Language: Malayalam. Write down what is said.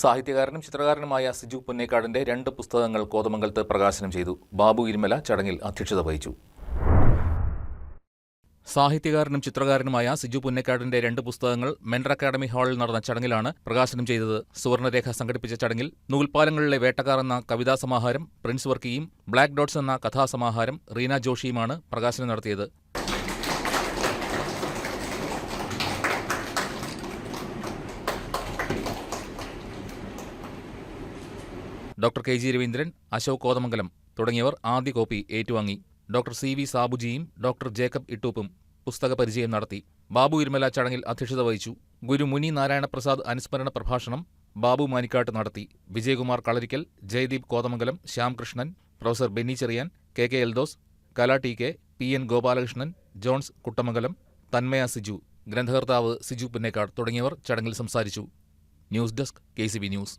സാഹിത്യകാരനും ചിത്രകാരനുമായ സിജു പുന്നേക്കാടിന്റെ 2 പുസ്തകങ്ങൾ കോതമംഗലത്ത് പ്രകാശനം ചെയ്തു. ബാബു ഇരുമല ചടങ്ങിൽ അധ്യക്ഷത വഹിച്ചു. സാഹിത്യകാരനും ചിത്രകാരനുമായ സിജു പുന്നേക്കാടിന്റെ 2 പുസ്തകങ്ങൾ മെൻഡർ അക്കാദമി ഹാളിൽ നടന്ന ചടങ്ങിലാണ് പ്രകാശനം ചെയ്തത്. സുവർണരേഖ സംഘടിപ്പിച്ച ചടങ്ങിൽ നൂൽപ്പാലങ്ങളിലെ വേട്ടക്കാർ എന്ന കവിതാസമാഹാരം പ്രിൻസ് വർക്കിയും ബ്ലാക്ക് ഡോട്ട്സ് എന്ന കഥാസമാഹാരം റീന ജോഷിയുമാണ് പ്രകാശനം നടത്തിയത്. Doctor K G Raveendran, Ashok Kothamangalam തുടങ്ങിയവർ ആദ്യ കോപ്പി ഏറ്റുവാങ്ങി. ഡോക്ടർ സി വി സാബുജിയും ഡോക്ടർ ജേക്കബ് ഇട്ടൂപ്പും പുസ്തക പരിചയം നടത്തി. ബാബു ഇരുമല ചടങ്ങിൽ അധ്യക്ഷത വഹിച്ചു. ഗുരു മുനി നാരായണപ്രസാദ് അനുസ്മരണ പ്രഭാഷണം ബാബു മാനിക്കാട്ട് നടത്തി. Vijayakumar Kalarickal, Jayadeep Kothamangalam, Shyamkrishnan, professor Benny Cherian, K K Eldhose, Kala T K, P N Gopalakrishnan, Johns Kuttamangalam, Thanmaya Siju, ഗ്രന്ഥകർത്താവ് സിജു പുന്നേക്കാട് തുടങ്ങിയവർ ചടങ്ങിൽ സംസാരിച്ചു. News desk KCB news.